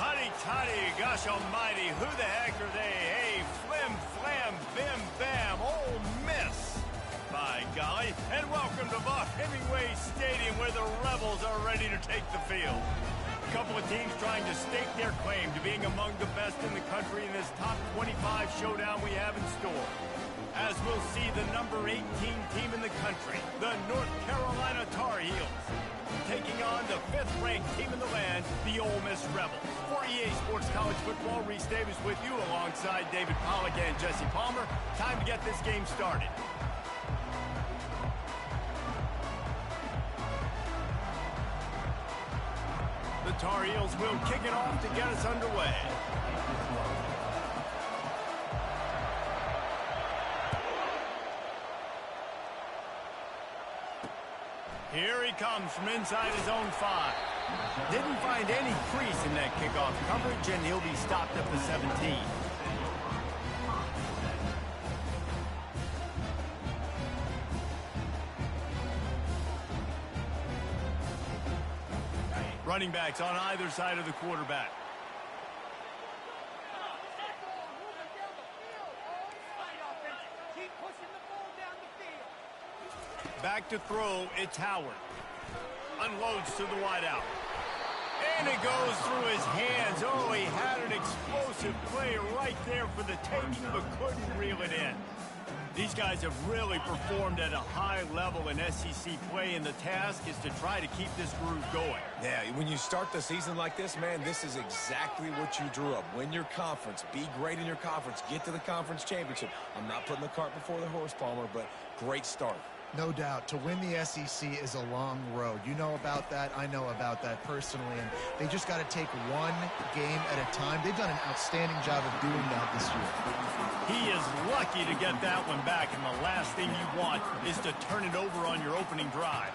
Huddy toddy, gosh almighty, who the heck are they? Hey, flim, flam, bim, bam, Ole Miss. By golly, and welcome to Vaught-Hemingway Stadium where the Rebels are ready to take the field. A couple of teams trying to stake their claim to being among the best in the country in this top 25 showdown we have in store. As we'll see the number 18 team in the country, the North Carolina Tar Heels, taking on the 5th-ranked team in the land, the Ole Miss Rebels. For EA Sports College Football, Reese Davis with you alongside David Pollack and Jesse Palmer. Time to get this game started. The Tar Heels will kick it off to get us underway. Here he comes from inside his own 5. Didn't find any crease in that kickoff coverage, and he'll be stopped at the 17. Running backs on either side of the quarterback. Back to throw, it's Howard. Unloads to the wideout. And it goes through his hands. Oh, he had an explosive play right there for the taking, but couldn't reel it in. These guys have really performed at a high level in SEC play, and the task is to try to keep this groove going. Yeah, when you start the season like this, man, this is exactly what you drew up. Win your conference. Be great in your conference. Get to the conference championship. I'm not putting the cart before the horse, Palmer, but great start. No doubt. To win the SEC is a long road. You know about that. I know about that personally. And they just got to take one game at a time. They've done an outstanding job of doing that this year. He is lucky to get that one back, and the last thing you want is to turn it over on your opening drive.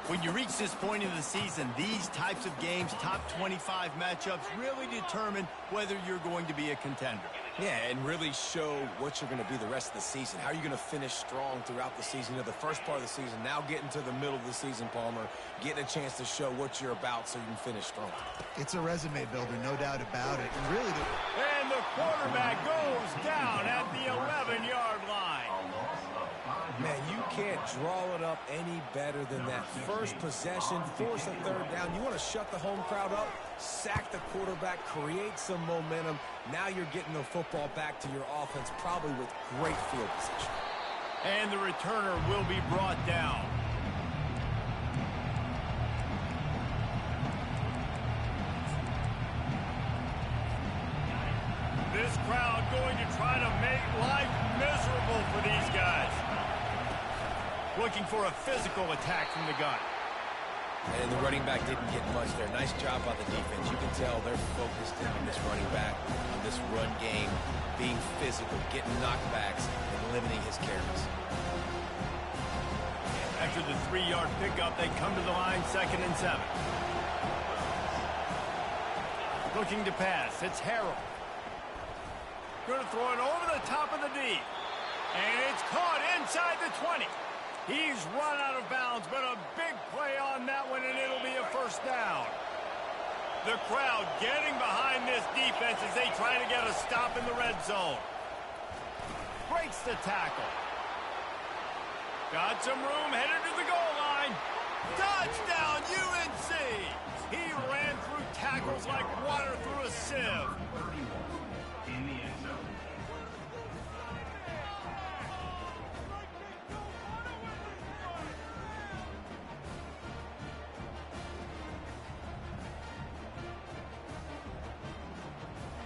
When you reach this point in the season, these types of games, top 25 matchups, really determine whether you're going to be a contender. Yeah, and really show what you're going to be the rest of the season. How are you going to finish strong throughout the season? You know, the first part of the season, now getting to the middle of the season, Palmer, getting a chance to show what you're about so you can finish strong. It's a resume builder, no doubt about it. And really, and the quarterback goes down at the 11-yard line. Man, you can't draw it up any better than that. First possession, force a third down. You want to shut the home crowd up, sack the quarterback, create some momentum. Now you're getting the football back to your offense, probably with great field position. And the returner will be brought down. This crowd going to try to make life miserable for these guys. Looking for a physical attack from the gun. And the running back didn't get much there. Nice job by the defense. You can tell they're focused in on this running back, on this run game, being physical, getting knockbacks, and limiting his carries. After the 3-yard pickup, they come to the line, 2nd and 7. Looking to pass, it's Harrell. Going to throw it over the top of the D. And it's caught inside the 20. He's run out of bounds, but a big play on that one, and it'll be a first down. The crowd getting behind this defense as they try to get a stop in the red zone. Breaks the tackle. Got some room, headed to the goal line. Touchdown, UNC! He ran through tackles like water through a sieve.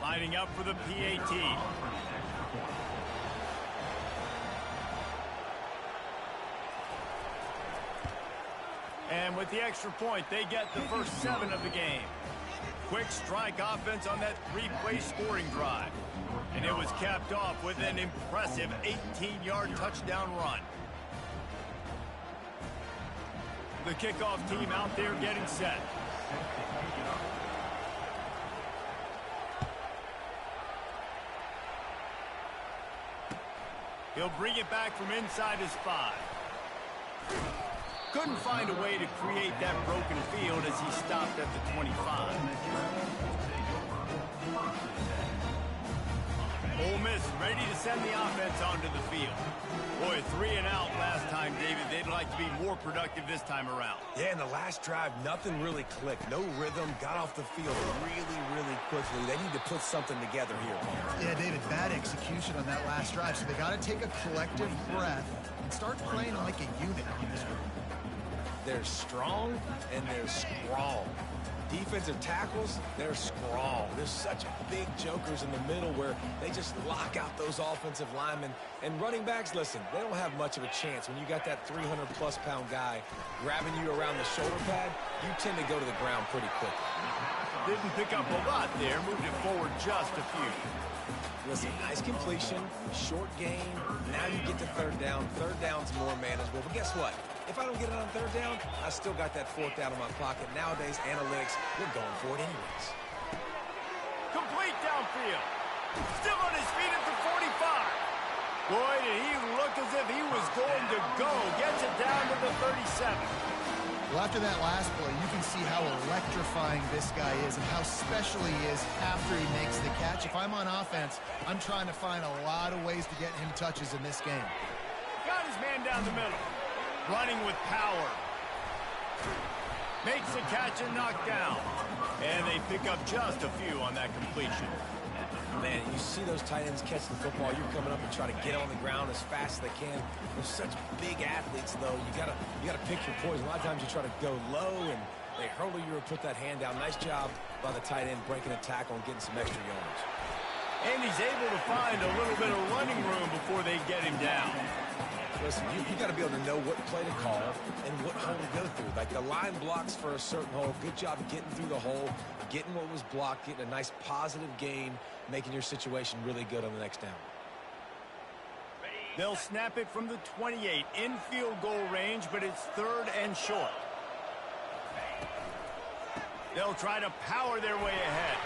Lining up for the PAT. And with the extra point, they get the first 7 of the game. Quick strike offense on that 3-play scoring drive. And it was capped off with an impressive 18-yard touchdown run. The kickoff team out there getting set. He'll bring it back from inside his 5. Couldn't find a way to create that broken field as he stopped at the 25. Ole Miss ready to send the offense onto the field. Boy, 3 and out last time, David. They'd like to be more productive this time around. Yeah, in the last drive, nothing really clicked. No rhythm, got off the field really quickly. They need to put something together here. Yeah, David, bad execution on that last drive. So they got to take a collective breath and start playing like a unit on this one. They're strong and they're strong. Defensive tackles, they're strong. There's such big jokers in the middle where they just lock out those offensive linemen. And running backs, listen, they don't have much of a chance. When you got that 300-plus pound guy grabbing you around the shoulder pad, you tend to go to the ground pretty quickly. Didn't pick up a lot there, moved it forward just a few. Listen, nice completion, short gain. Now you get to third down. Third down's more manageable. But guess what? If I don't get it on third down, I still got that fourth down in my pocket. Nowadays, analytics, we're going for it anyways. Complete downfield. Still on his feet at the 45. Boy, did he look as if he was going to go. Gets it down to the 37. Well, after that last play, you can see how electrifying this guy is and how special he is after he makes the catch. If I'm on offense, I'm trying to find a lot of ways to get him touches in this game. Got his man down the middle. Running with power. Makes the catch and knocked down. And they pick up just a few on that completion. Man, you see those tight ends catch the football. You're coming up and try to get on the ground as fast as they can. They're such big athletes, though. You gotta pick your poison. A lot of times you try to go low, and they hurdle you or put that hand down. Nice job by the tight end breaking a tackle and getting some extra yards. And he's able to find a little bit of running room before they get him down. Listen, you got to be able to know what play to call and what hole to go through. Like the line blocks for a certain hole. Good job getting through the hole, getting what was blocked, getting a nice positive gain, making your situation really good on the next down. They'll snap it from the 28 in field goal range, but it's third and short. They'll try to power their way ahead.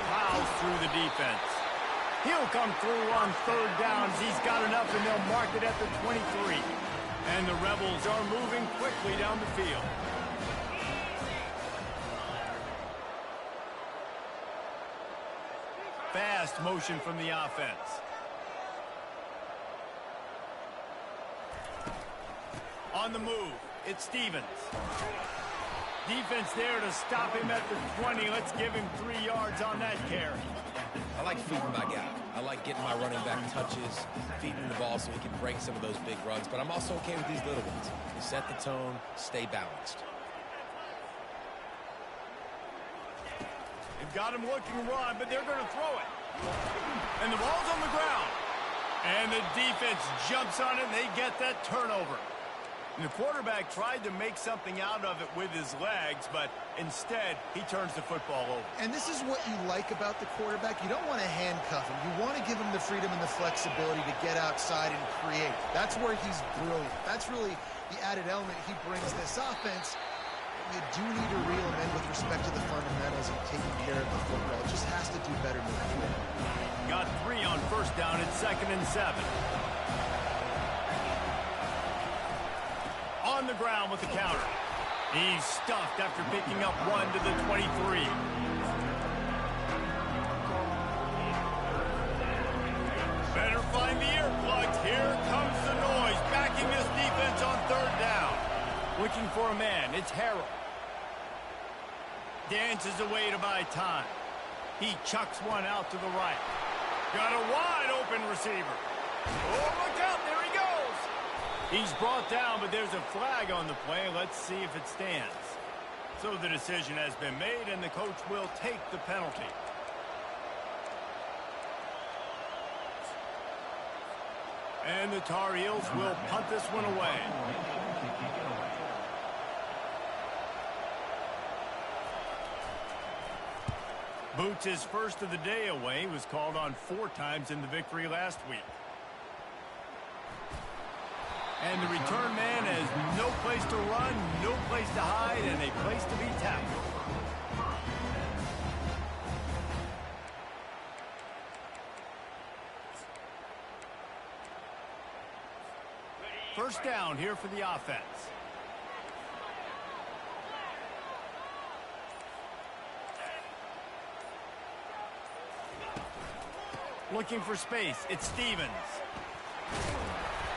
Plows through the defense. He'll come through on third downs. He's got enough, and they'll mark it at the 23. And the Rebels are moving quickly down the field. Fast motion from the offense. On the move, it's Stevens. Defense there to stop him at the 20. Let's give him 3 yards on that carry. I like feeding my guy. I like getting my running back touches, feeding the ball so he can break some of those big runs. But I'm also okay with these little ones. They set the tone, stay balanced. They've got him looking run, but they're going to throw it. And the ball's on the ground. And the defense jumps on it, and they get that turnover. And the quarterback tried to make something out of it with his legs, but instead, he turns the football over. And this is what you like about the quarterback. You don't want to handcuff him. You want to give him the freedom and the flexibility to get outside and create. That's where he's brilliant. That's really the added element he brings this offense. You do need to reel him in with respect to the fundamentals of taking care of the football. It just has to do better moving forward. Got 3 on first down at 2nd and 7. On the ground with the counter. He's stuffed after picking up 1 to the 23. Better find the earplugs. Here comes the noise, backing this defense on third down. Looking for a man. It's Harrell. Dances away to buy time. He chucks one out to the right. Got a wide open receiver. Oh, look out. There he goes. He's brought down, but there's a flag on the play. Let's see if it stands. So the decision has been made, and the coach will take the penalty. And the Tar Heels will punt this one away. Boots' first of the day away was called on 4 times in the victory last week. And the return man has no place to run, no place to hide, and a place to be tackled. First down here for the offense. Looking for space. It's Stevens.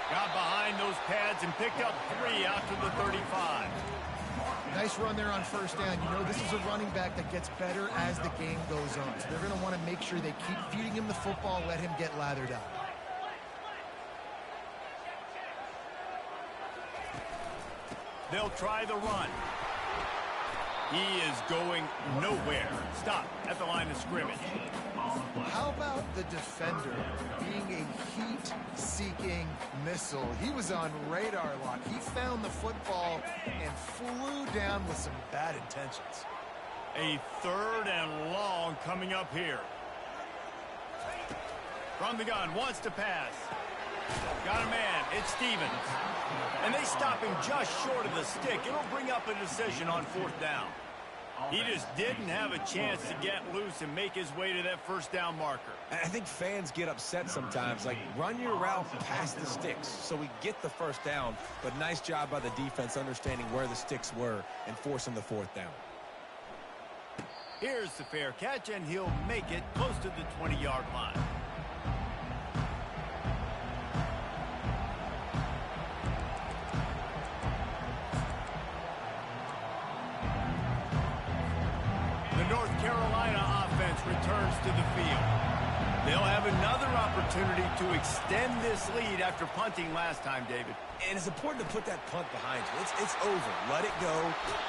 Got behind those pads and picked up 3 out to the 35. Nice run there on first down. You know, this is a running back that gets better as the game goes on. So they're going to want to make sure they keep feeding him the football, let him get lathered up. They'll try the run. He is going nowhere. Stop at the line of scrimmage. How about the defender being a heat-seeking missile? He was on radar lock. He found the football and flew down with some bad intentions. A 3rd and long coming up here. From the gun, wants to pass. Got a man, it's Stevens. And they stop him just short of the stick. It'll bring up a decision on 4th down. He just didn't have a chance to get loose and make his way to that first down marker. I think fans get upset sometimes. Like, run your route past the sticks so we get the first down. But nice job by the defense understanding where the sticks were and forcing the 4th down. Here's the fair catch, and he'll make it close to the 20-yard line. North Carolina offense returns to the field. They'll have another opportunity to extend this lead after punting last time, David. And it's important to put that punt behind you. It's over. Let it go.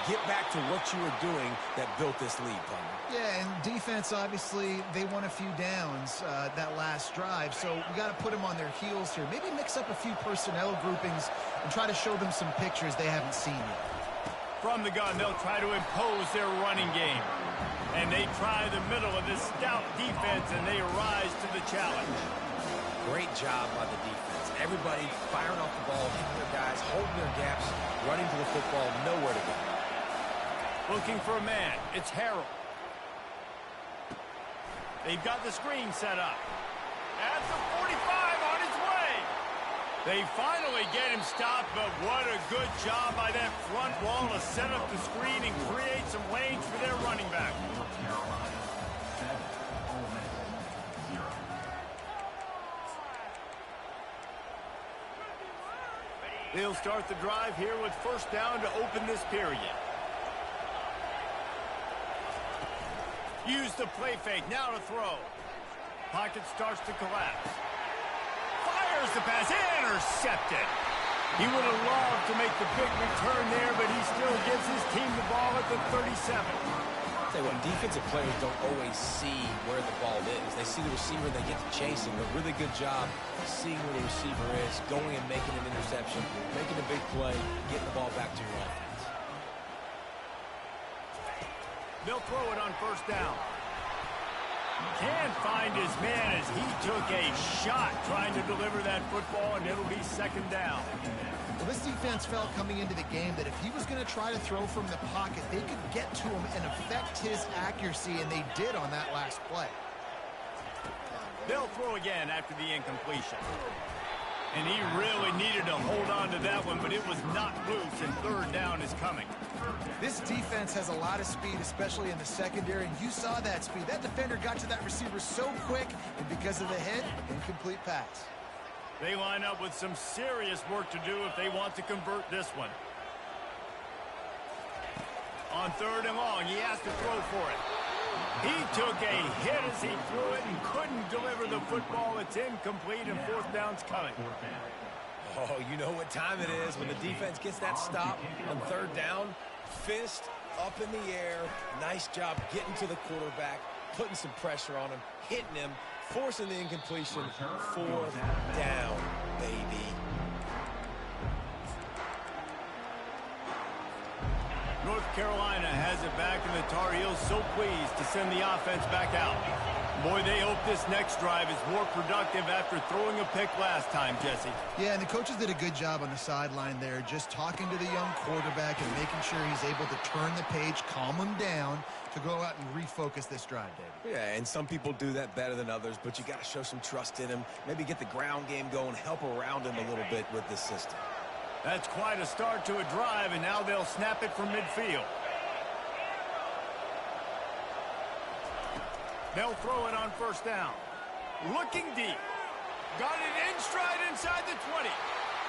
Get back to what you were doing that built this lead, Palmer. Yeah, and defense, obviously, they won a few downs that last drive, so we got to put them on their heels here. Maybe mix up a few personnel groupings and try to show them some pictures they haven't seen yet. From the gun, they'll try to impose their running game. And they try the middle of this stout defense, and they rise to the challenge. Great job by the defense. Everybody firing off the ball, hitting their guys, holding their gaps, running to the football, nowhere to go. Looking for a man. It's Harrell. They've got the screen set up. At the 45 on his way. They finally get him stopped, but what a good job by that front wall to set up the screen and create some lanes for their running back. They'll start the drive here with first down to open this period. Use the play fake, now to throw. Pocket starts to collapse. Fires the pass, intercepted. He would have loved to make the big return there, but he still gives his team the ball at the 37. I'll tell you what, defensive players don't always see where the ball is. They see the receiver, they get to chase him. A really good job seeing where the receiver is, going and making an interception, making a big play, getting the ball back to your offense. They'll throw it on first down. Can't find his man as he took a shot trying to deliver that football, and it'll be second down. Well, this defense felt coming into the game that if he was going to try to throw from the pocket, they could get to him and affect his accuracy, and they did on that last play. They'll throw again after the incompletion. And he really needed to hold on to that one, but it was not loose, and third down is coming. This defense has a lot of speed, especially in the secondary, and you saw that speed. That defender got to that receiver so quick, and because of the hit, incomplete pass. They line up with some serious work to do if they want to convert this one. On third and long, he has to throw for it. He took a hit as he threw it and couldn't deliver the football. It's incomplete, and fourth down's coming. Oh, you know what time it is when the defense gets that stop on third down. Fist up in the air. Nice job getting to the quarterback, putting some pressure on him, hitting him, forcing the incompletion. Fourth down, baby. North Carolina has it back, and the Tar Heels so pleased to send the offense back out. Boy, they hope this next drive is more productive after throwing a pick last time, Jesse. Yeah, and the coaches did a good job on the sideline there, just talking to the young quarterback and making sure he's able to turn the page, calm him down to go out and refocus this drive, David. Yeah, and some people do that better than others, but you got to show some trust in him. Maybe get the ground game going, help around him a little bit with this system. That's quite a start to a drive, and now they'll snap it from midfield. They'll throw it on first down. looking deep. Got it in stride inside the 20.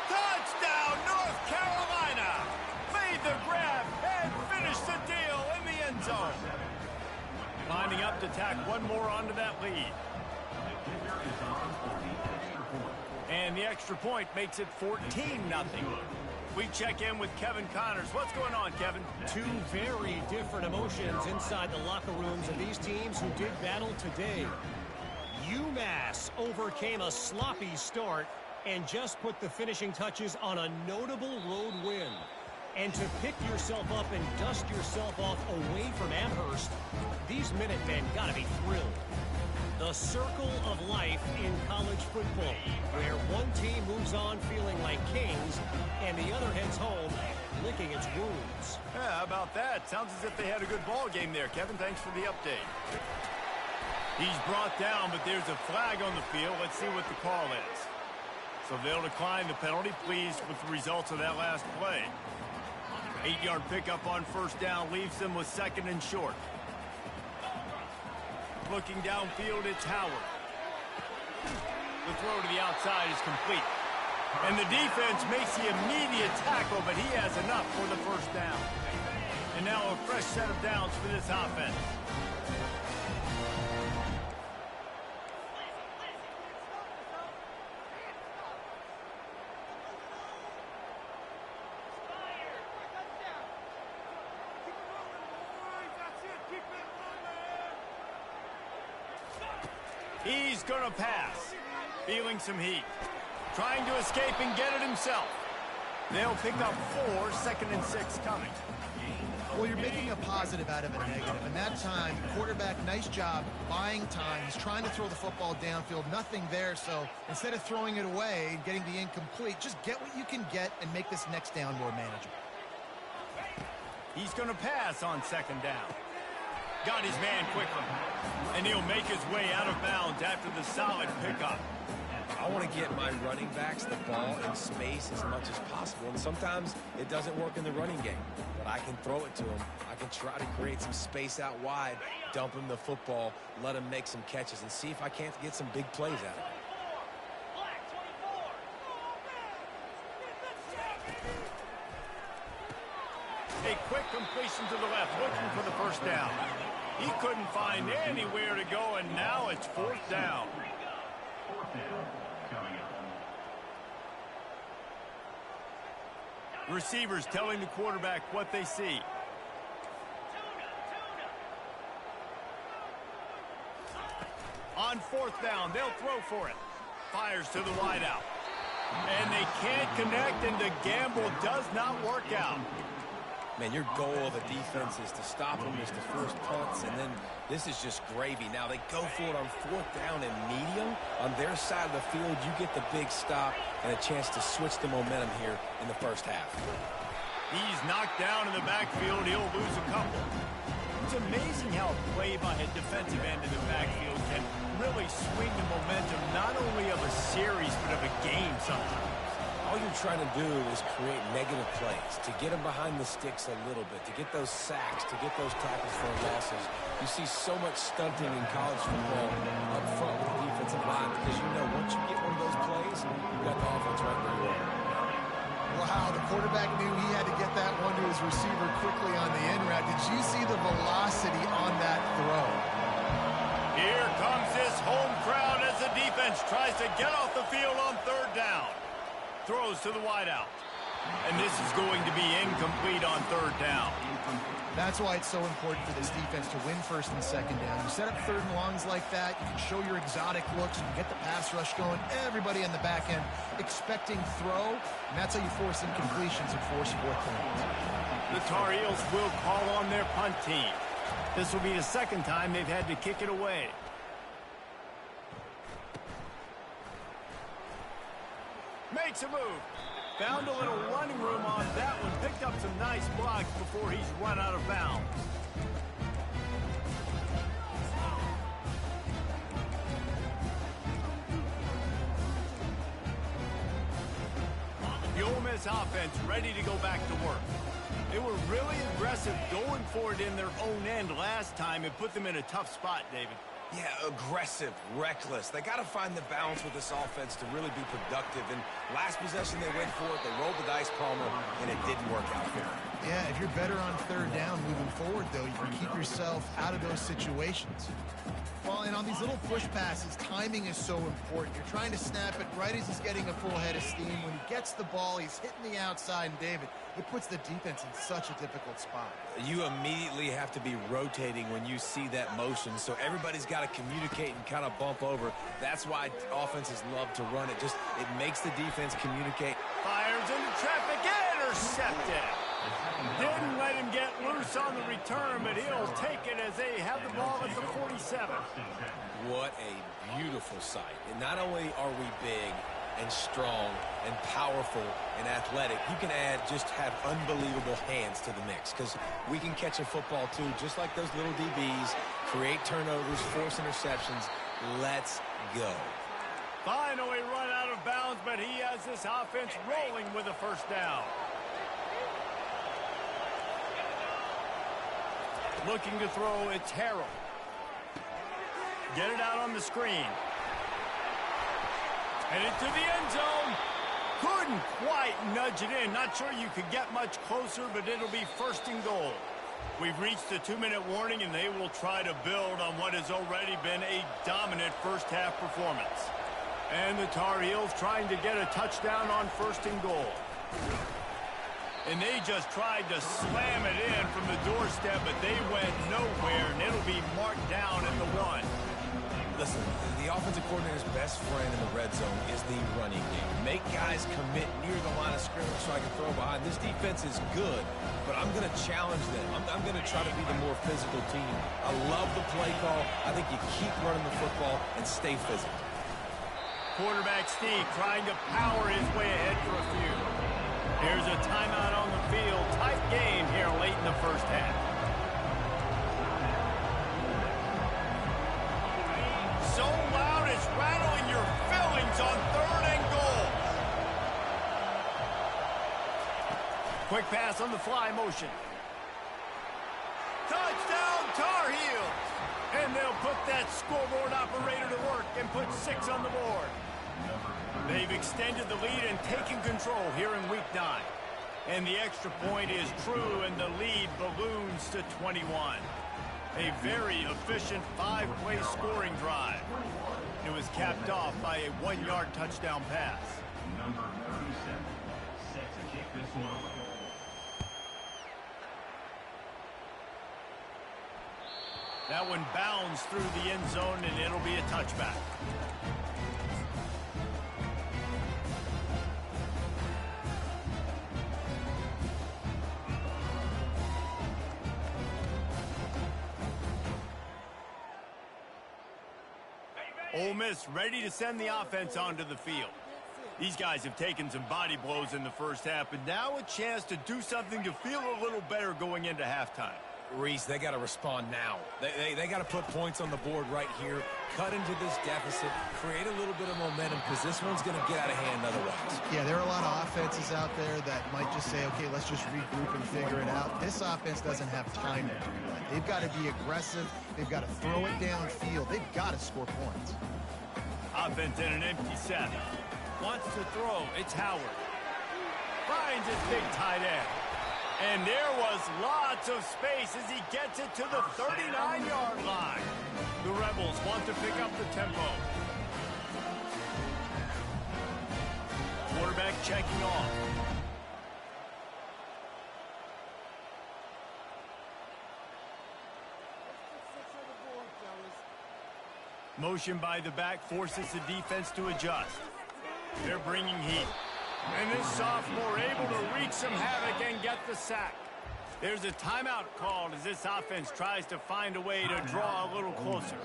Touchdown, North Carolina. Made the grab and finished the deal in the end zone. Lining up to tack one more onto that lead. And the extra point makes it 14-0. We check in with Kevin Connors. What's going on, Kevin? Two very different emotions inside the locker rooms of these teams who did battle today. UMass overcame a sloppy start and just put the finishing touches on a notable road win. And to pick yourself up and dust yourself off away from Amherst, these Minutemen got to be thrilled. The circle of life in college football, where one team moves on feeling like kings and the other heads home licking its wounds. Yeah, how about that? Sounds as if they had a good ball game there, Kevin. Thanks for the update. He's brought down, but there's a flag on the field. Let's see what the call is. So they'll decline the penalty. Pleased with the results of that last play. 8-yard pickup on first down leaves them with second and short. Looking downfield, it's Howard. The throw to the outside is complete. And the defense makes the immediate tackle, but he has enough for the first down. And now a fresh set of downs for this offense. He's going to pass. Feeling some heat. Trying to escape and get it himself. They'll pick up 4, second and 6 coming. Well, you're making a positive out of a negative. And that time, quarterback, nice job buying time. He's trying to throw the football downfield. Nothing there. So instead of throwing it away and getting the incomplete, just get what you can get and make this next down more manageable. He's going to pass on second down. Got his man quickly. And he'll make his way out of bounds after the solid pickup. I want to get my running backs the ball in space as much as possible. And sometimes it doesn't work in the running game. But I can throw it to him. I can try to create some space out wide, dump him the football, let him make some catches, and see if I can't get some big plays out of it. A quick completion to the left, looking for the first down. He couldn't find anywhere to go, and now it's fourth down. Receivers telling the quarterback what they see. On fourth down, they'll throw for it. Fires to the wideout. And they can't connect, and the gamble does not work out. Man, your goal of a defense is to stop them, is to force punts, and then this is just gravy. Now they go for it on fourth down and medium. On their side of the field, you get the big stop and a chance to switch the momentum here in the first half. He's knocked down in the backfield. He'll lose a couple. It's amazing how a play by a defensive end in the backfield can really swing the momentum not only of a series but of a game sometimes. All you're trying to do is create negative plays, to get them behind the sticks a little bit, to get those sacks, to get those tackles for losses. You see so much stunting in college football up front with the defensive line because you know once you get one of those plays, you got the offense right where you are. Wow, the quarterback knew he had to get that one to his receiver quickly on the in route. Did you see the velocity on that throw? Here comes this home crowd as the defense tries to get off the field on third down. Throws to the wideout. And this is going to be incomplete on third down. That's why it's so important for this defense to win first and second down. You set up third and longs like that, you can show your exotic looks, you can get the pass rush going, everybody in the back end expecting throw, and that's how you force incompletions and force fourth downs. The Tar Heels will call on their punt team. This will be the second time they've had to kick it away. Makes a move. Found a little running room on that one. Picked up some nice blocks before he's run out of bounds. The Ole Miss offense ready to go back to work. They were really aggressive going for it in their own end last time and put them in a tough spot, David. Yeah, aggressive, reckless. They got to find the balance with this offense to really be productive. And last possession they went for it, they rolled the dice, Palmer, and it didn't work out for them. Yeah, if you're better on third down moving forward, though, you can keep yourself out of those situations. Well, and on these little push passes, timing is so important. You're trying to snap it right as he's getting a full head of steam. When he gets the ball, he's hitting the outside, and David, it puts the defense in such a difficult spot. You immediately have to be rotating when you see that motion, so everybody's got to communicate and kind of bump over. That's why offenses love to run it. It makes the defense communicate. Fires into traffic, intercepted. Didn't let him get loose on the return, but he'll take it as they have the ball at the 47. What a beautiful sight. And not only are we big and strong and powerful and athletic, you can just have unbelievable hands to the mix, because we can catch a football too, just like those little DBs, create turnovers, force interceptions. Let's go. Finally run out of bounds, but he has this offense rolling with a first down. Looking to throw, it's Harrell. Get it out on the screen. And into the end zone. Couldn't quite nudge it in. Not sure you could get much closer, but it'll be first and goal. We've reached the 2-minute warning, and they will try to build on what has already been a dominant first-half performance. And the Tar Heels trying to get a touchdown on first and goal. And they just tried to slam it in from the doorstep, but they went nowhere, and it'll be marked down at the 1. Listen, the offensive coordinator's best friend in the red zone is the running game. Make guys commit near the line of scrimmage so I can throw behind. This defense is good, but I'm going to challenge them. I'm going to try to be the more physical team. I love the play call. I think you keep running the football and stay physical. Quarterback Steve trying to power his way ahead for a few. Here's a timeout on the field. Tight game here late in the first half. So loud it's rattling your fillings on third and goal. Quick pass on the fly motion. Touchdown Tar Heels. And they'll put that scoreboard operator to work and put 6 on the board. They've extended the lead and taken control here in week 9. And the extra point is true, and the lead balloons to 21. A very efficient 5-play scoring drive. It was capped off by a 1-yard touchdown pass. Number 37, set to kick this one away. That one bounds through the end zone, and it'll be a touchback. Ole Miss ready to send the offense onto the field. These guys have taken some body blows in the first half, but now a chance to do something to feel a little better going into halftime. Reese, they got to respond now. They got to put points on the board right here, cut into this deficit, create a little bit of momentum, because this one's going to get out of hand otherwise. Yeah, there are a lot of offenses out there that might just say, okay, let's just regroup and figure it out. This offense doesn't have time to do that. They've got to be aggressive. They've got to throw it downfield. They've got to score points. Offense in an empty set. Wants to throw. It's Howard. Finds his big tight end. And there was lots of space as he gets it to the 39-yard line. The Rebels want to pick up the tempo. Quarterback checking off. Motion by the back forces the defense to adjust. They're bringing heat. And this sophomore able to wreak some havoc and get the sack. There's a timeout called as this offense tries to find a way to draw a little closer.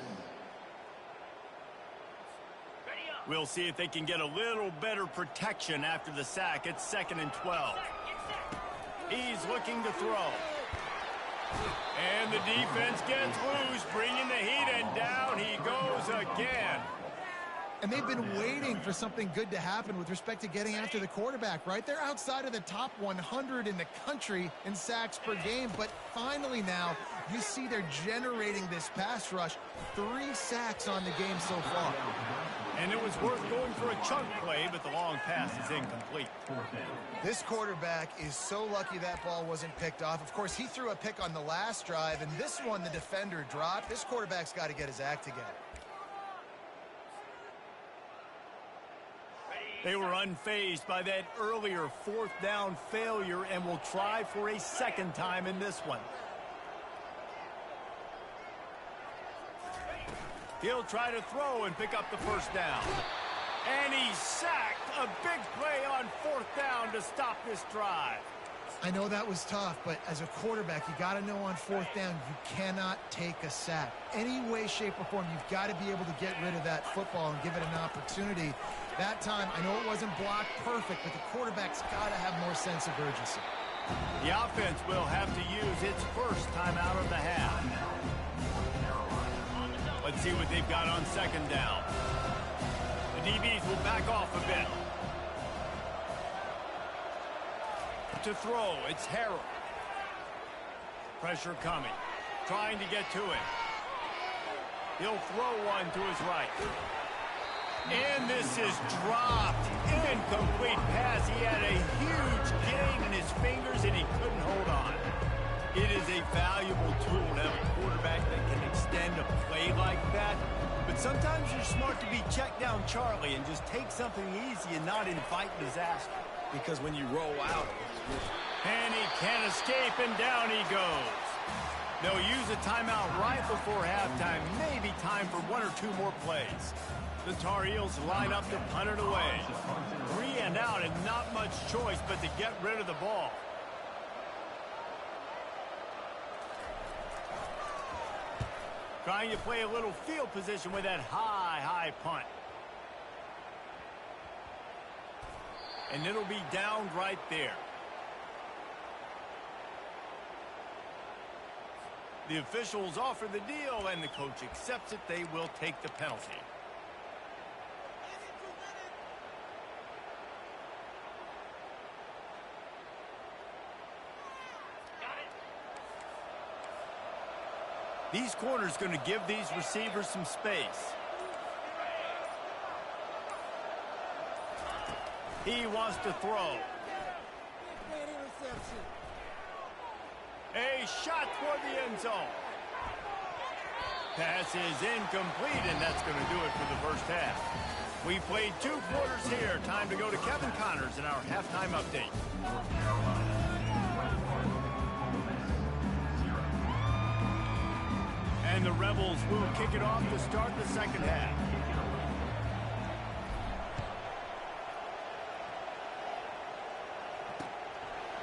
We'll see if they can get a little better protection after the sack. It's 2nd and 12. He's looking to throw. And the defense gets loose, bringing the heat, and down he goes again. And they've been waiting for something good to happen with respect to getting after the quarterback, right? They're outside of the top 100 in the country in sacks per game, but finally now you see they're generating this pass rush. 3 sacks on the game so far. And it was worth going for a chunk play, but the long pass is incomplete. This quarterback is so lucky that ball wasn't picked off. Of course, he threw a pick on the last drive, and this one the defender dropped. This quarterback's got to get his act together. They were unfazed by that earlier 4th down failure and will try for a second time in this one. He'll try to throw and pick up the first down. And he's sacked. A big play on 4th down to stop this drive. I know that was tough, but as a quarterback, you got to know on 4th down, you cannot take a sack. Any way, shape, or form, you've got to be able to get rid of that football and give it an opportunity. That time, I know it wasn't blocked perfect, but the quarterback's got to have more sense of urgency. The offense will have to use its first timeout of the half. Let's see what they've got on 2nd down. The DBs will back off a bit. To throw, it's Harrell. Pressure coming. Trying to get to it. He'll throw one to his right. And this is dropped. Incomplete pass. He had a huge gain in his fingers and he couldn't hold on. It is a valuable tool to have a quarterback that can extend a play like that. But sometimes you're smart to be check down Charlie and just take something easy and not invite disaster. Because when you roll out, and he can't escape, and down he goes. They'll use a timeout right before halftime. Maybe time for 1 or 2 more plays. The Tar Heels line up to punt it away. 3 and out and not much choice but to get rid of the ball. Trying to play a little field position with that high punt. And it'll be downed right there. The officials offer the deal, and the coach accepts it. They will take the penalty. These corners going to give these receivers some space. He wants to throw. A shot toward the end zone. Pass is incomplete, and that's going to do it for the first half. We played 2 quarters here. Time to go to Kevin Connors in our halftime update. And the Rebels will kick it off to start the second half.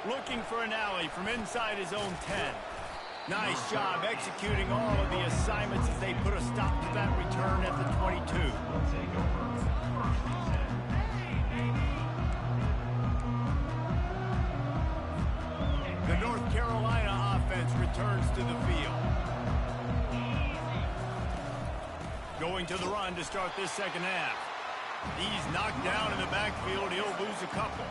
Looking for an alley from inside his own 10. Nice job executing all of the assignments as they put a stop to that return at the 22. The North Carolina offense returns to the field. Going to the run to start this second half. He's knocked down in the backfield. He'll lose a couple.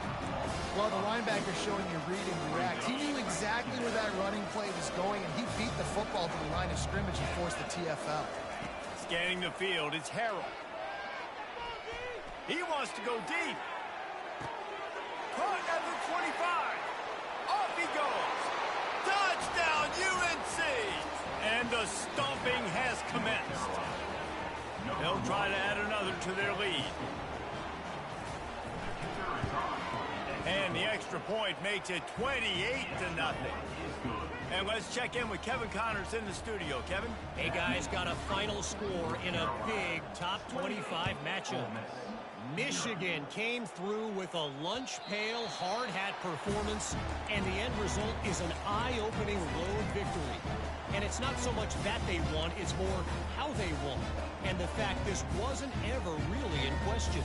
Well, the linebacker's showing you read and react. He knew exactly where that running play was going, and he beat the football to the line of scrimmage and forced the TFL. Scanning the field, it's Harrell. He wants to go deep. Caught at the 25. Off he goes. Touchdown, UNC! And the stomping has commenced. They'll try to add another to their lead. And the extra point makes it 28-0. And let's check in with Kevin Connors in the studio. Kevin? Hey, guys, got a final score in a big top 25 matchup. Michigan came through with a lunch pail hard hat performance, and the end result is an eye-opening road victory. And it's not so much that they won, it's more how they won. And the fact this wasn't ever really in question.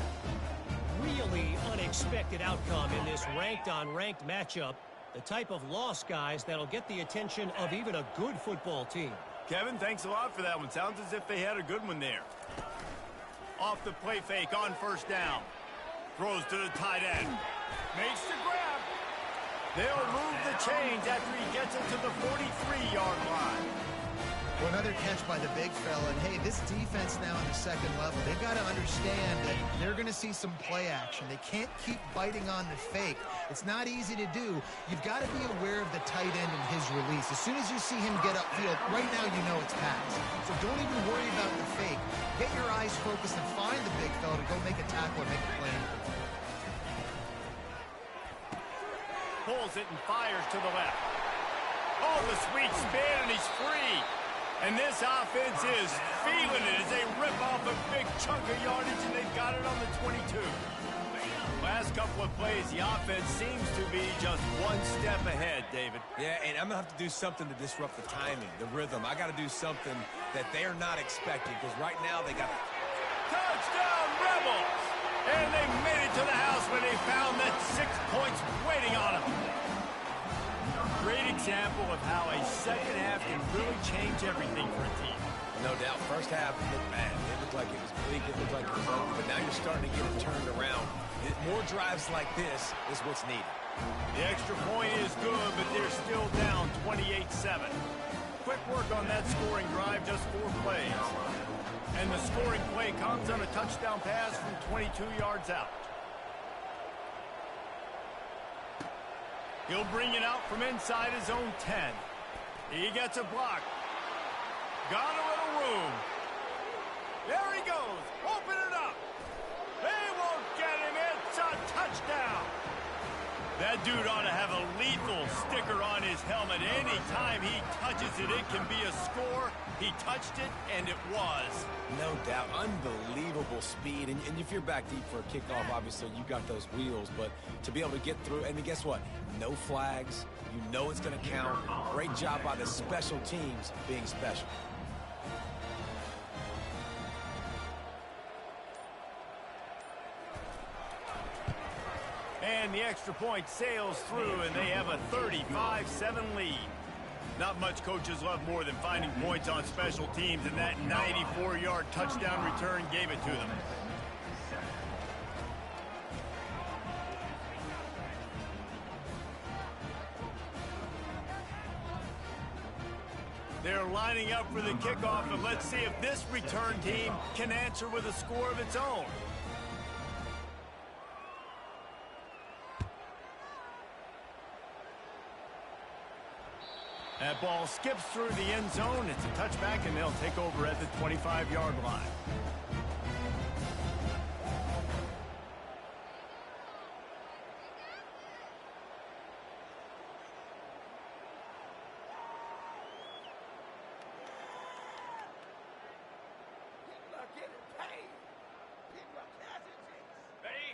Really unexpected outcome in this ranked-on-ranked matchup. The type of loss, guys, that'll get the attention of even a good football team. Kevin, thanks a lot for that one. Sounds as if they had a good one there. Off the play fake on first down. Throws to the tight end. Makes the grab. They'll move the chains after he gets it to the 43-yard line. Well, another catch by the big fella. And, hey, this defense now on the second level, they've got to understand that they're going to see some play action. They can't keep biting on the fake. It's not easy to do. You've got to be aware of the tight end and his release. As soon as you see him get upfield, right now you know it's pass. So don't even worry about the fake. Get your eyes focused and find the big fella to go make a tackle or make a play. Pulls it and fires to the left. Oh, the sweet spin, and he's free. And this offense is feeling it as they rip off a big chunk of yardage, and they've got it on the 22. Last couple of plays, the offense seems to be just one step ahead, David. Yeah, and I'm going to have to do something to disrupt the timing, the rhythm. I got to do something that they're not expecting, because right now they got... Touchdown, Rebels! And they made it to the house when they found that 6 points waiting on them. Great example of how a second half can really change everything for a team. No doubt. First half looked bad. It looked like it was bleak. It looked like it was ugly. But now you're starting to get it turned around. More drives like this is what's needed. The extra point is good, but they're still down 28-7. Quick work on that scoring drive, just 4 plays. And the scoring play comes on a touchdown pass from 22 yards out. He'll bring it out from inside his own 10. He gets a block. Got a little room. There he goes. Open it up. They won't get him. It's a touchdown. That dude ought to have a lethal sticker on his helmet. Anytime he touches it, it can be a score. He touched it, and it was. No doubt. Unbelievable speed. And if you're back deep for a kickoff, obviously, you got those wheels. But to be able to get through, and guess what? No flags. You know it's going to count. Great job by the special teams being special. And the extra point sails through, and they have a 35-7 lead. Not much coaches love more than finding points on special teams, and that 94-yard touchdown return gave it to them. They're lining up for the kickoff, and let's see if this return team can answer with a score of its own. That ball skips through the end zone. It's a touchback, and they'll take over at the 25-yard line.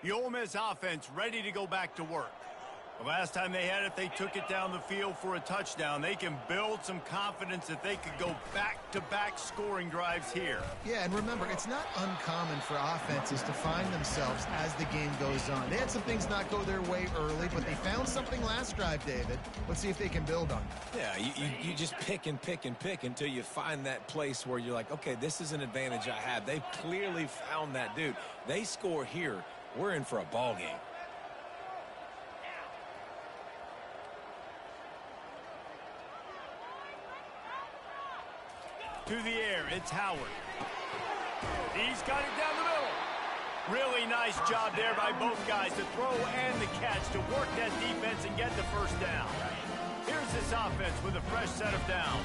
The Ole Miss offense ready to go back to work. The last time they had it, they took it down the field for a touchdown. They can build some confidence that they could go back-to-back scoring drives here. Yeah, and remember, it's not uncommon for offenses to find themselves as the game goes on. They had some things not go their way early, but they found something last drive, David. Let's see if they can build on it. Yeah, you just pick and pick and pick until you find that place where you're like, okay, this is an advantage I have. They've clearly found that, dude. They score here, we're in for a ball game. To the air, it's Howard. He's got it down the middle. Really nice job there by both guys to throw and the catch to work that defense and get the first down. Here's this offense with a fresh set of downs.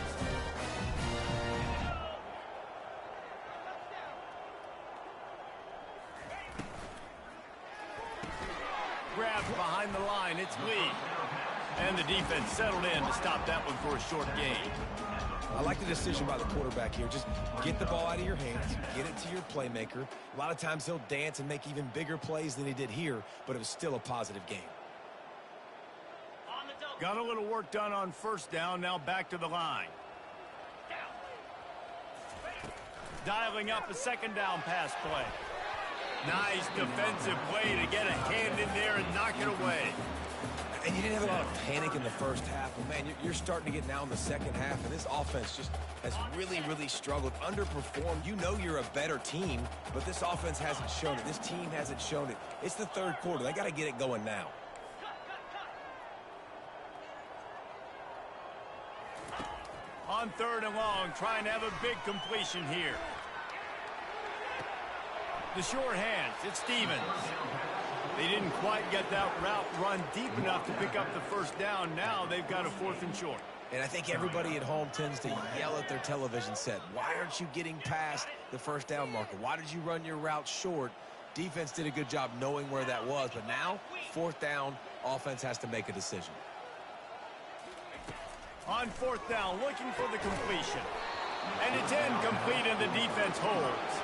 Grabbed behind the line, it's Lee. And the defense settled in to stop that one for a short gain. I like the decision by the quarterback here. Just get the ball out of your hands, get it to your playmaker. A lot of times he'll dance and make even bigger plays than he did here, but it was still a positive game. Got a little work done on first down, now back to the line. Dialing up a second down pass play. Nice defensive play to get a hand in there and knock it away. And you didn't have a lot of panic in the first half, but man, you're starting to get now in the second half, and this offense just has really, really struggled, underperformed. You know you're a better team, but this offense hasn't shown it. This team hasn't shown it. It's the third quarter. They got to get it going now. On 3rd and long, trying to have a big completion here. The short hands, it's Stevens. They didn't quite get that route run deep enough to pick up the first down. Now they've got a 4th and short. And I think everybody at home tends to yell at their television set. Why aren't you getting past the first down marker? Why did you run your route short? Defense did a good job knowing where that was. But now, 4th down, offense has to make a decision. On 4th down, looking for the completion. And it's incomplete, and the defense holds.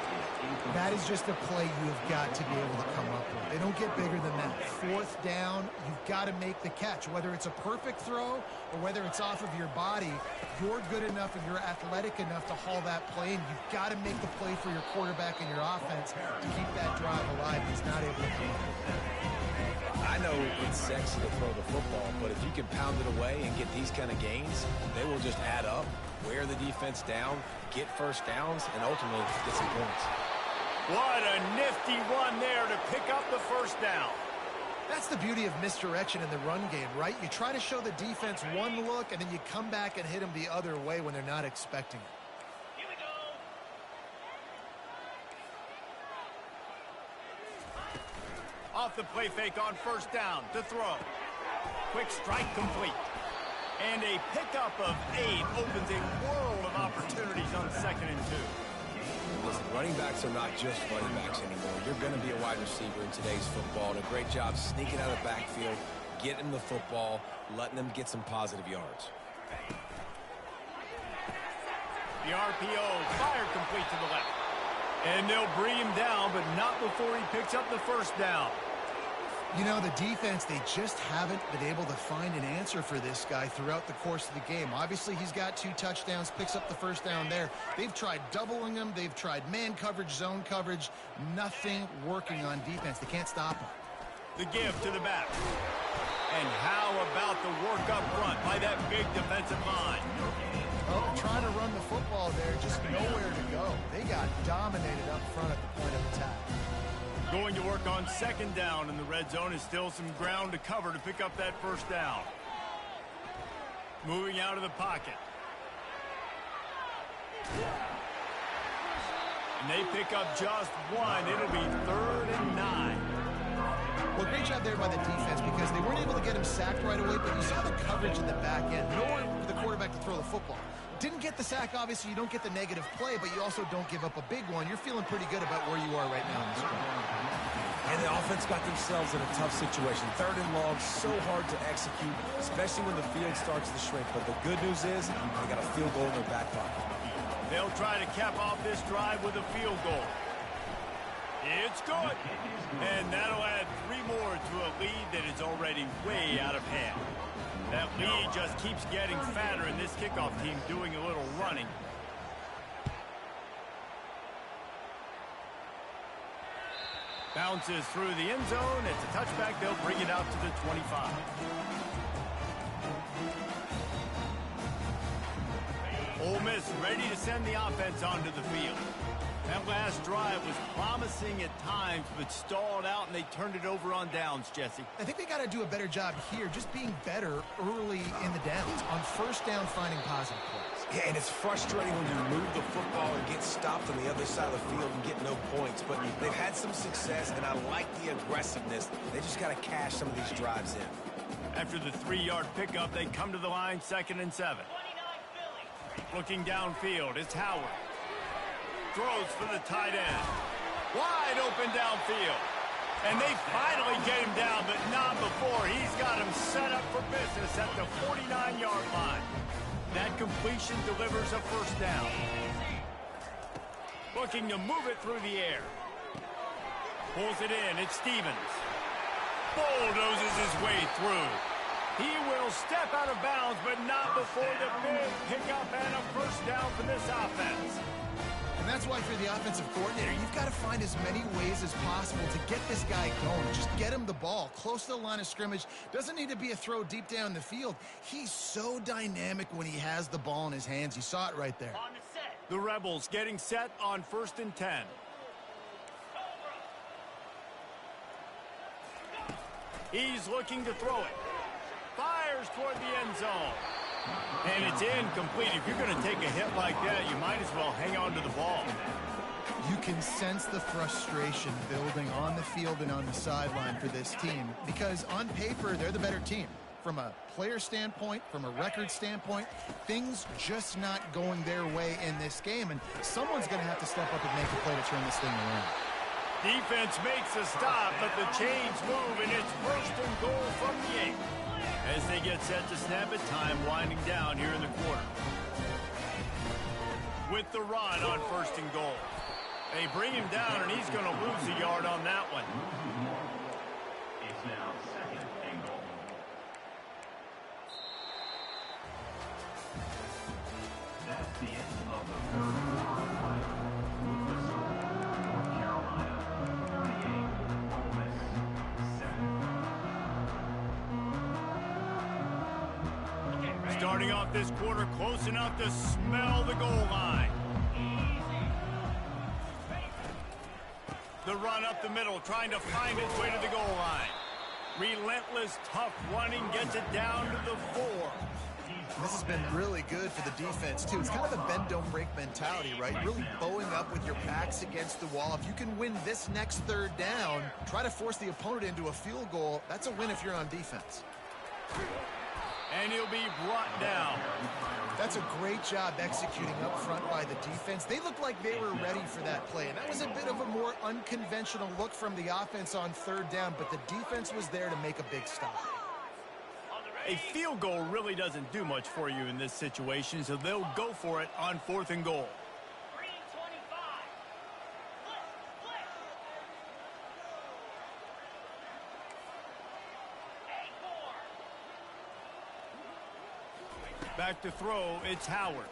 That is just a play you have got to be able to come up with. They don't get bigger than that. 4th down, you've got to make the catch. Whether it's a perfect throw or whether it's off of your body, you're good enough and you're athletic enough to haul that play, and you've got to make the play for your quarterback and your offense to keep that drive alive. He's not able to come up with that. I know it's sexy to throw the football, but if you can pound it away and get these kind of gains, they will just add up, wear the defense down, get first downs, and ultimately get some points. What a nifty run there to pick up the first down. That's the beauty of misdirection in the run game, right? You try to show the defense one look, and then you come back and hit them the other way when they're not expecting it. Here we go. Off the play fake on 1st down to throw. Quick strike complete. And a pickup of 8 opens a world of opportunities on 2nd and 2. Listen, running backs are not just running backs anymore. You're going to be a wide receiver in today's football. And a great job sneaking out of the backfield, getting the football, letting them get some positive yards. The RPO fired complete to the left. And they'll bring him down, but not before he picks up the first down. You know, the defense, they just haven't been able to find an answer for this guy throughout the course of the game. Obviously, he's got 2 touchdowns, picks up the first down there. They've tried doubling him. They've tried man coverage, zone coverage. Nothing working on defense. They can't stop him. The give to the back. And how about the work up front by that big defensive line? Oh, trying to run the football there, just nowhere to go. They got dominated up front at the point of attack. Going to work on 2nd down, and the red zone is still some ground to cover to pick up that first down. Moving out of the pocket. And they pick up just 1. It'll be 3rd and 9. Well, great job there by the defense because they weren't able to get him sacked right away, but you saw the coverage in the back end. Nowhere for the quarterback to throw the football. Didn't get the sack, obviously. You don't get the negative play, but you also don't give up a big one. You're feeling pretty good about where you are right now in this game. And the offense got themselves in a tough situation. 3rd and long, so hard to execute, especially when the field starts to shrink. But the good news is they got a field goal in their back pocket. They'll try to cap off this drive with a field goal. It's good. And that'll add 3 more to a lead that is already way out of hand. That lead just keeps getting fatter, and this kickoff team doing a little running. Bounces through the end zone. It's a touchback. They'll bring it out to the 25. Ole Miss ready to send the offense onto the field. That last drive was promising at times, but stalled out, and they turned it over on downs, Jesse. I think they got to do a better job here, just being better early in the downs. On 1st down, finding positive plays. Yeah, and it's frustrating when you move the football and get stopped on the other side of the field and get no points. But they've had some success, and I like the aggressiveness. They just got to cash some of these drives in. After the 3-yard pickup, they come to the line, 2nd and 7. Looking downfield, it's Howard. Throws for the tight end. Wide open downfield. And they finally get him down, but not before. He's got him set up for business at the 49-yard line. That completion delivers a first down. Looking to move it through the air. Pulls it in. It's Stevens. Bulldozes his way through. He will step out of bounds, but not before the big pickup and a first down for this offense. And that's why, for the offensive coordinator, you've got to find as many ways as possible to get this guy going. Just get him the ball close to the line of scrimmage. Doesn't need to be a throw deep down the field. He's so dynamic when he has the ball in his hands. You saw it right there. The Rebels getting set on 1st and 10. He's looking to throw it. Fires toward the end zone. And it's incomplete. If you're going to take a hit like that, you might as well hang on to the ball. You can sense the frustration building on the field and on the sideline for this team because on paper, they're the better team. From a player standpoint, from a record standpoint, things just not going their way in this game, and someone's going to have to step up and make a play to turn this thing around. Defense makes a stop, but the chains move, and it's 1st and goal from the 8. As they get set to snap it, time winding down here in the quarter. With the run on 1st and goal. They bring him down, and he's going to lose a yard on that one. It's now 2nd and goal. That's the end of the third quarter. North Carolina 38, Ole Miss 7. Starting off this quarter close enough to smell the goal line. The run up the middle, trying to find its way to the goal line. Relentless, tough running, gets it down to the 4. This has been really good for the defense, too. It's kind of a bend-don't-break mentality, right? Really bowing up with your backs against the wall. If you can win this next 3rd down, try to force the opponent into a field goal, that's a win if you're on defense. And he'll be brought down. That's a great job executing up front by the defense. They looked like they were ready for that play, and that was a bit of a more unconventional look from the offense on 3rd down, but the defense was there to make a big stop. A field goal really doesn't do much for you in this situation, so they'll go for it on 4th and goal. Back to throw, it's Howard.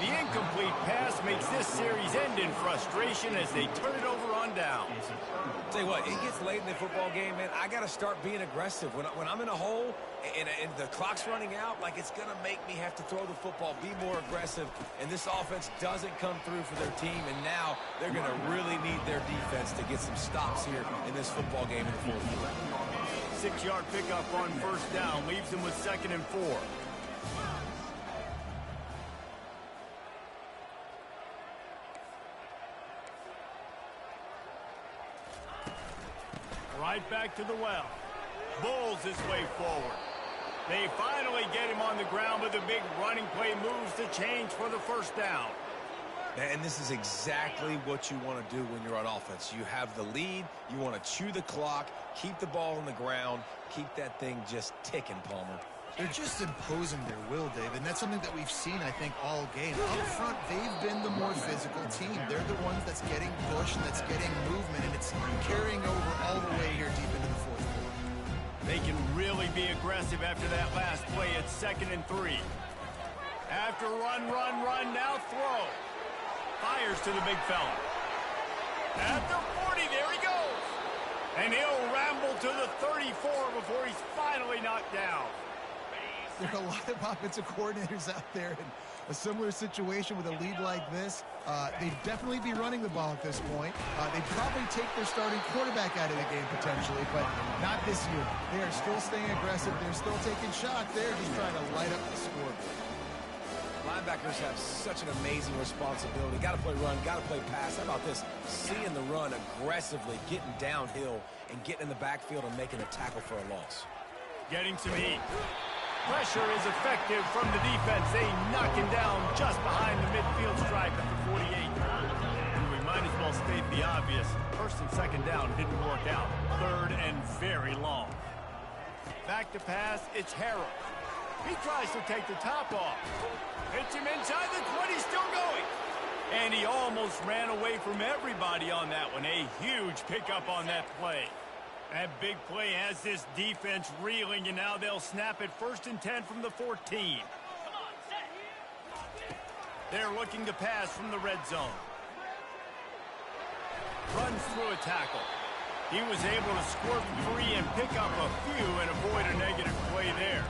The incomplete pass makes this series end in frustration as they turn it over on down. Tell you what, it gets late in the football game, man. I got to start being aggressive. When I'm in a hole and the clock's running out, like it's going to make me have to throw the football, be more aggressive. And this offense doesn't come through for their team, and now they're going to really need their defense to get some stops here in this football game in the 4th quarter. 6-yard pickup on 1st down leaves them with 2nd and 4. Right back to the well. Bulls his way forward. They finally get him on the ground, but the big running play moves the change for the 1st down. And this is exactly what you want to do when you're on offense. You have the lead. You want to chew the clock, keep the ball on the ground, keep that thing just ticking, Palmer. They're just imposing their will, David, and that's something that we've seen, I think, all game. Up front, they've been the more physical team. They're the ones that's getting pushed and that's getting movement, and it's carrying over all the way here deep into the 4th quarter. They can really be aggressive after that last play. It's 2nd and 3. After run, now throw. Fires to the big fella. At the 40, there he goes. And he'll ramble to the 34 before he's finally knocked down. There are a lot of offensive coordinators out there in a similar situation with a lead like this. They'd definitely be running the ball at this point. They'd probably take their starting quarterback out of the game potentially, but not this year. They are still staying aggressive. They're still taking shots. They're just trying to light up the scoreboard. Linebackers have such an amazing responsibility. Got to play run, got to play pass. How about this? Seeing the run aggressively, getting downhill, and getting in the backfield and making a tackle for a loss. Getting some heat. Pressure is effective from the defense. They knock him down just behind the midfield stripe at the 48. And we might as well state the obvious. 1st and 2nd down didn't work out. 3rd and very long. Back to pass, it's Harrell. He tries to take the top off. Hits him inside the 20, still going. And he almost ran away from everybody on that one. A huge pickup on that play. That big play has this defense reeling, and now they'll snap it 1st and 10 from the 14. They're looking to pass from the red zone. Runs through a tackle. He was able to squirt free and pick up a few and avoid a negative play there.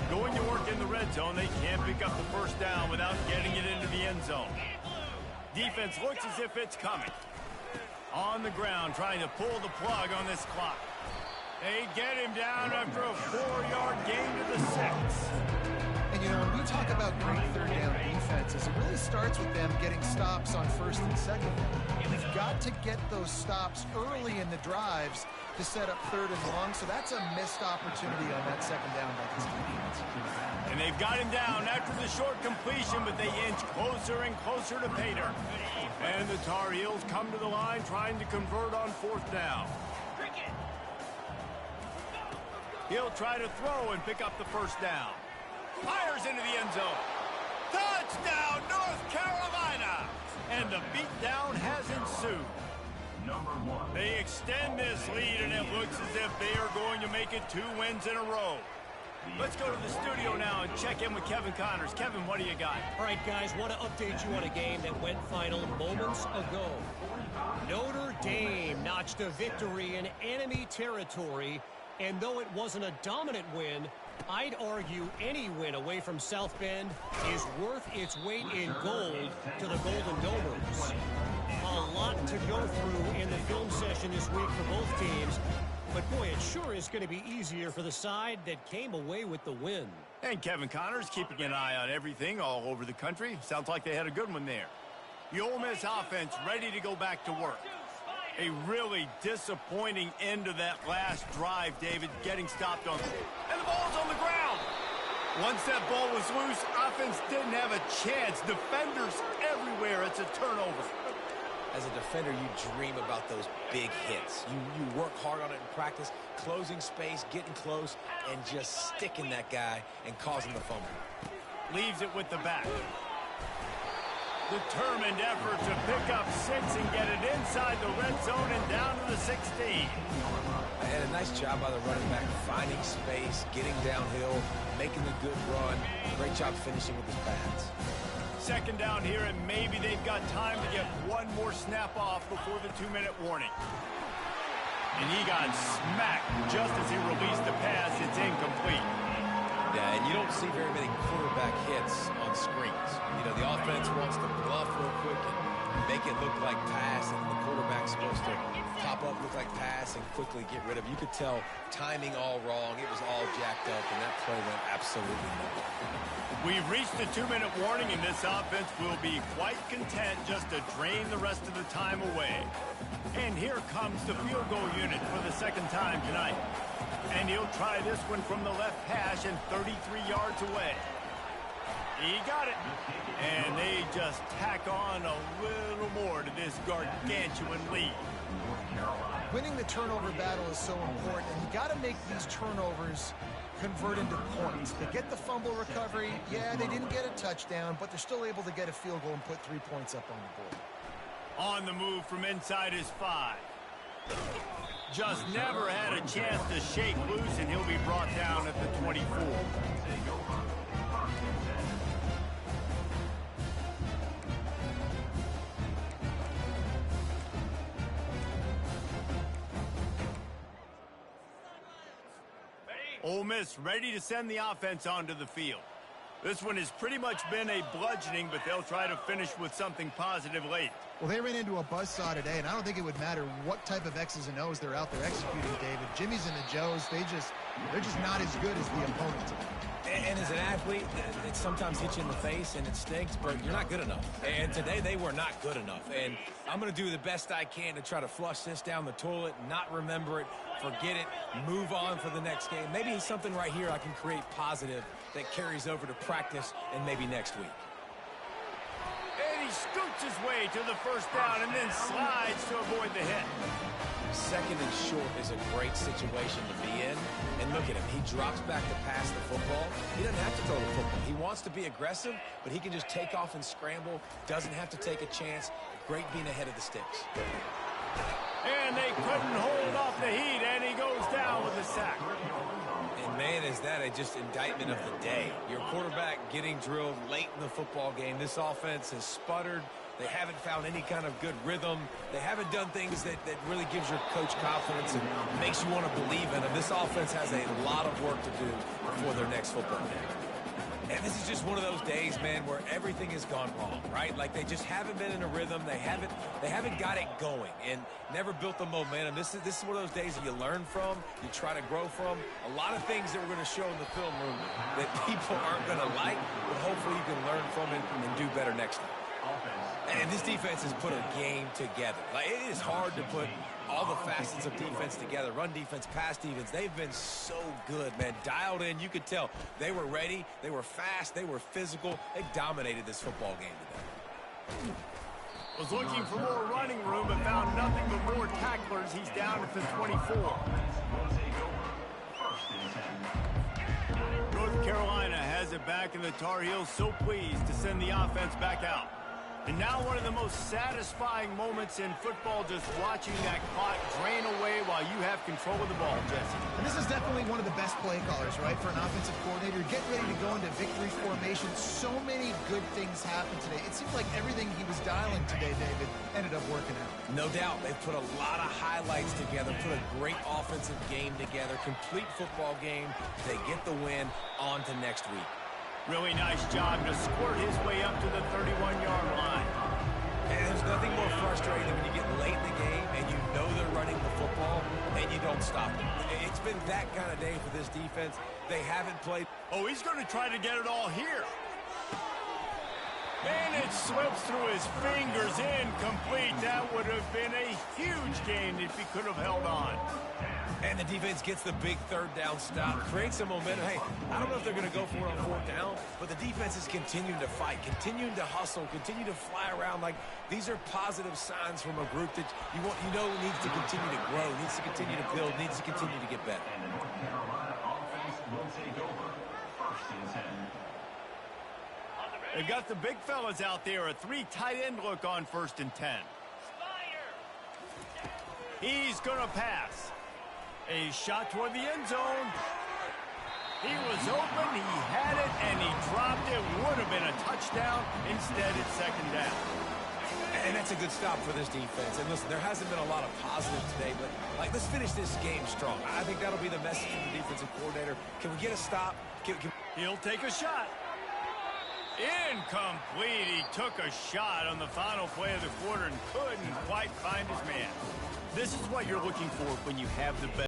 Going to work in the red zone, they can't pick up the first down without getting it into the end zone. Defense looks as if it's coming. On the ground, trying to pull the plug on this clock. They get him down after a 4-yard gain to the 6. And, you know, when we talk about great third down defenses, it really starts with them getting stops on first and second down. You've got to get those stops early in the drives to set up third and long, so that's a missed opportunity on that second down by this defense. And they've got him down after the short completion, but they inch closer and closer to pay dirt. And the Tar Heels come to the line trying to convert on fourth down. He'll try to throw and pick up the first down. Fires into the end zone. Touchdown, North Carolina! And the beatdown has ensued. They extend this lead, and it looks as if they are going to make it 2 wins in a row. Let's go to the studio now and check in with Kevin Connors. Kevin, what do you got? All right, guys, want to update you on a game that went final moments ago. Notre Dame notched a victory in enemy territory, and though it wasn't a dominant win, I'd argue any win away from South Bend is worth its weight in gold to the Golden Domers. A lot to go through in the film session this week for both teams, but boy, it sure is going to be easier for the side that came away with the win. And Kevin Connors keeping an eye on everything all over the country. Sounds like they had a good one there. The Ole Miss offense ready to go back to work. A really disappointing end to that last drive, David, getting stopped on. And the ball's on the ground. Once that ball was loose, offense didn't have a chance. Defenders everywhere. It's a turnover. As a defender, you dream about those big hits. You work hard on it in practice, closing space, getting close, and just sticking that guy and causing the fumble. Leaves it with the back. Determined effort to pick up 6 and get it inside the red zone and down to the 16. And a nice job by the running back, finding space, getting downhill, making a good run. Great job finishing with his pads. Second down here, and maybe they've got time to get one more snap off before the 2-minute warning. And he got smacked just as he released the pass. It's incomplete. Yeah, and you don't see very many quarterback hits on screens. You know, the offense wants to bluff real quick and make it look like pass, and the quarterback's supposed to pop up, look like pass, and quickly get rid of it. You could tell timing all wrong. It was all jacked up, and that play went absolutely nowhere. We've reached the 2-minute warning, and this offense will be quite content just to drain the rest of the time away. And here comes the field goal unit for the second time tonight. And he'll try this one from the left hash and 33 yards away. He got it. And they just tack on a little more to this gargantuan lead. Winning the turnover battle is so important, and you got to make these turnovers convert into points. They get the fumble recovery. Yeah, they didn't get a touchdown, but they're still able to get a field goal and put 3 points up on the board. On the move from inside his 5. Just never had a chance to shake loose, and he'll be brought down at the 24. Ole Miss ready to send the offense onto the field. This one has pretty much been a bludgeoning, but they'll try to finish with something positive late. Well, they ran into a buzzsaw today, and I don't think it would matter what type of X's and O's they're out there executing, David. Jimmy's and the Joes, they're just not as good as the opponent. And as an athlete, it sometimes hits you in the face and it stinks, but you're not good enough. And today they were not good enough. And I'm going to do the best I can to try to flush this down the toilet, not remember it, forget it, move on for the next game. Maybe it's something right here I can create positive that carries over to practice and maybe next week. And he scoots his way to the first down and then slides to avoid the hit. Second and short is a great situation to be in. And look at him. He drops back to pass the football. He doesn't have to throw the football. He wants to be aggressive, but he can just take off and scramble. Doesn't have to take a chance. Great being ahead of the sticks. And they couldn't hold off the heat, and he goes down with a sack. And, man, is that just indictment of the day. Your quarterback getting drilled late in the football game. This offense has sputtered. They haven't found any kind of good rhythm. They haven't done things that really gives your coach confidence and makes you want to believe in them. This offense has a lot of work to do before their next football game. And this is just one of those days, man, where everything has gone wrong, right? Like they just haven't been in a rhythm. They haven't got it going and never built the momentum. This is one of those days that you learn from, you try to grow from. A lot of things that we're going to show in the film room that people aren't going to like, but hopefully you can learn from it and do better next time. And this defense has put a game together. Like, it is hard to put all the facets of defense together. Run defense, pass defense. They've been so good, man. Dialed in. You could tell they were ready. They were fast. They were physical. They dominated this football game today. Was looking for more running room but found nothing but more tacklers. He's down at the 24. North Carolina has it back, and the Tar Heels so pleased to send the offense back out. And now one of the most satisfying moments in football, just watching that clock drain away while you have control of the ball, Jesse. And this is definitely one of the best play callers, right, for an offensive coordinator. Get ready to go into victory formation. So many good things happened today. It seems like everything he was dialing today, David, ended up working out. No doubt. They've put a lot of highlights together, put a great offensive game together, complete football game. They get the win. On to next week. Really nice job to squirt his way up to the 31-yard line. And there's nothing more frustrating than when you get late in the game and you know they're running the football and you don't stop them. It's been that kind of day for this defense. They haven't played. Oh, he's going to try to get it all here. And it slips through his fingers, incomplete. That would have been a huge gain if he could have held on. And the defense gets the big third down stop, creates some momentum. Hey, I don't know if they're going to go for it on fourth down, but the defense is continuing to fight, continuing to hustle, continue to fly around. Like, these are positive signs from a group that you know needs to continue to grow, needs to continue to build, needs to continue to get better. And the North Carolina offense will take over. 1st and 10. They've got the big fellas out there, a 3 tight end look on 1st and 10. He's going to pass. A shot toward the end zone. He was open, he had it, and he dropped it. Would have been a touchdown. Instead, it's 2nd down. And that's a good stop for this defense. And listen, there hasn't been a lot of positive today, but let's finish this game strong. I think that'll be the message from the defensive coordinator. Can we get a stop? He'll take a shot. Incomplete. He took a shot on the final play of the quarter and couldn't quite find his man. This is what you're looking for when you have the best.